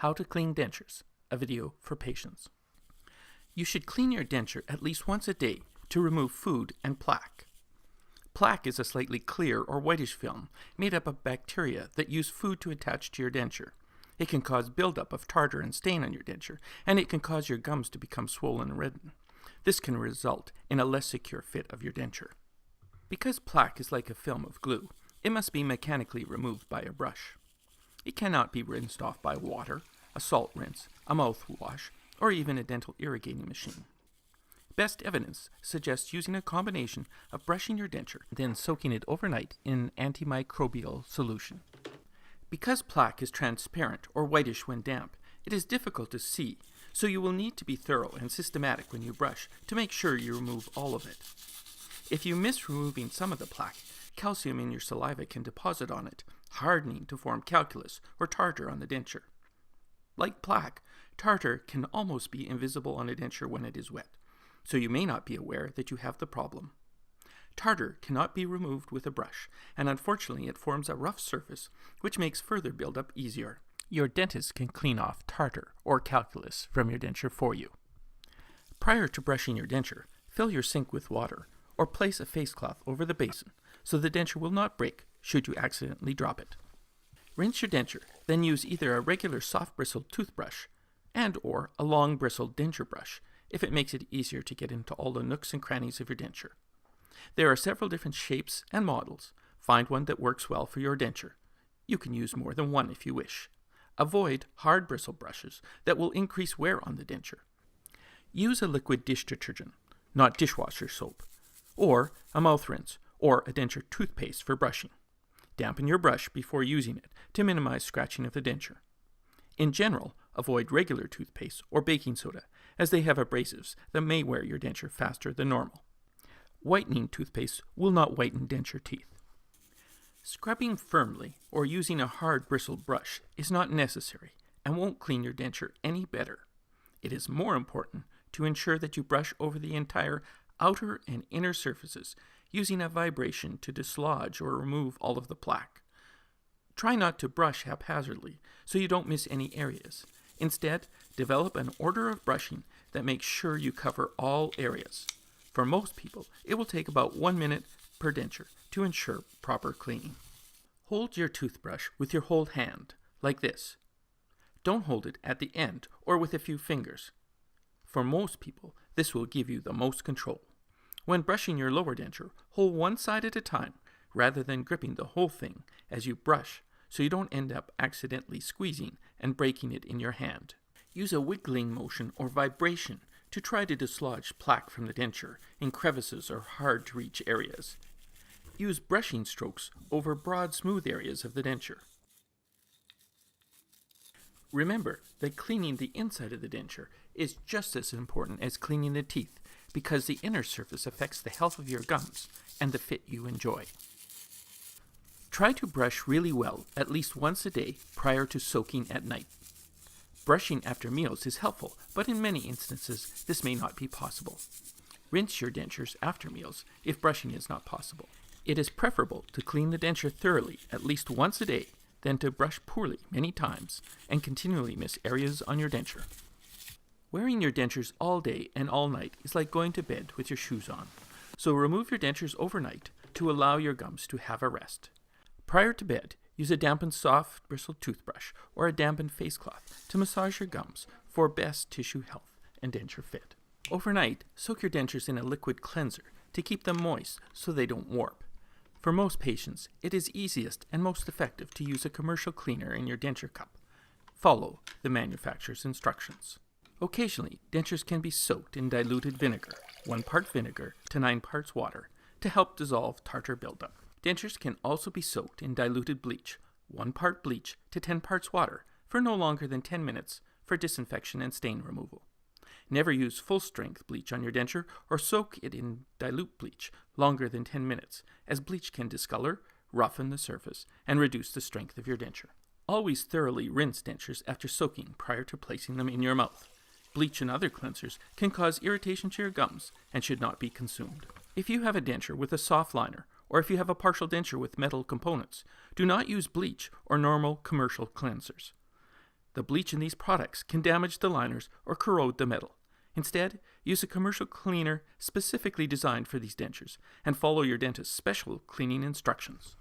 How to Clean Dentures, a video for patients. You should clean your denture at least once a day to remove food and plaque. Plaque is a slightly clear or whitish film made up of bacteria that use food to attach to your denture. It can cause buildup of tartar and stain on your denture, and it can cause your gums to become swollen and redden. This can result in a less secure fit of your denture. Because plaque is like a film of glue, it must be mechanically removed by a brush. It cannot be rinsed off by water, a salt rinse, a mouthwash, or even a dental irrigating machine. Best evidence suggests using a combination of brushing your denture, then soaking it overnight in antimicrobial solution. Because plaque is transparent or whitish when damp, it is difficult to see, so you will need to be thorough and systematic when you brush to make sure you remove all of it. If you miss removing some of the plaque, calcium in your saliva can deposit on it, hardening to form calculus or tartar on the denture. Like plaque, tartar can almost be invisible on a denture when it is wet, so you may not be aware that you have the problem. Tartar cannot be removed with a brush, and unfortunately it forms a rough surface, which makes further buildup easier. Your dentist can clean off tartar or calculus from your denture for you. Prior to brushing your denture, fill your sink with water, or place a face cloth over the basin, so the denture will not break should you accidentally drop it. Rinse your denture, then use either a regular soft bristled toothbrush and or a long bristled denture brush if it makes it easier to get into all the nooks and crannies of your denture. There are several different shapes and models. Find one that works well for your denture. You can use more than one if you wish. Avoid hard bristle brushes that will increase wear on the denture. Use a liquid dish detergent, not dishwasher soap, or a mouth rinse or a denture toothpaste for brushing. Dampen your brush before using it to minimize scratching of the denture. In general, avoid regular toothpaste or baking soda, as they have abrasives that may wear your denture faster than normal. Whitening toothpaste will not whiten denture teeth. Scrubbing firmly or using a hard bristled brush is not necessary and won't clean your denture any better. It is more important to ensure that you brush over the entire outer and inner surfaces using a vibration to dislodge or remove all of the plaque. Try not to brush haphazardly so you don't miss any areas. Instead, develop an order of brushing that makes sure you cover all areas. For most people, it will take about 1 minute per denture to ensure proper cleaning. Hold your toothbrush with your whole hand, like this. Don't hold it at the end or with a few fingers. For most people, this will give you the most control. When brushing your lower denture, hold one side at a time rather than gripping the whole thing as you brush so you don't end up accidentally squeezing and breaking it in your hand. Use a wiggling motion or vibration to try to dislodge plaque from the denture in crevices or hard-to-reach areas. Use brushing strokes over broad, smooth areas of the denture. Remember that cleaning the inside of the denture is just as important as cleaning the teeth, because the inner surface affects the health of your gums and the fit you enjoy. Try to brush really well at least once a day prior to soaking at night. Brushing after meals is helpful, but in many instances this may not be possible. Rinse your dentures after meals if brushing is not possible. It is preferable to clean the denture thoroughly at least once a day than to brush poorly many times and continually miss areas on your denture. Wearing your dentures all day and all night is like going to bed with your shoes on, so remove your dentures overnight to allow your gums to have a rest. Prior to bed, use a dampened soft bristled toothbrush or a dampened face cloth to massage your gums for best tissue health and denture fit. Overnight, soak your dentures in a liquid cleanser to keep them moist so they don't warp. For most patients, it is easiest and most effective to use a commercial cleaner in your denture cup. Follow the manufacturer's instructions. Occasionally, dentures can be soaked in diluted vinegar, 1 part vinegar to 9 parts water, to help dissolve tartar buildup. Dentures can also be soaked in diluted bleach, 1 part bleach to 10 parts water, for no longer than 10 minutes for disinfection and stain removal. Never use full-strength bleach on your denture or soak it in dilute bleach longer than 10 minutes, as bleach can discolor, roughen the surface, and reduce the strength of your denture. Always thoroughly rinse dentures after soaking prior to placing them in your mouth. Bleach and other cleansers can cause irritation to your gums and should not be consumed. If you have a denture with a soft liner, or if you have a partial denture with metal components, do not use bleach or normal commercial cleansers. The bleach in these products can damage the liners or corrode the metal. Instead, use a commercial cleaner specifically designed for these dentures and follow your dentist's special cleaning instructions.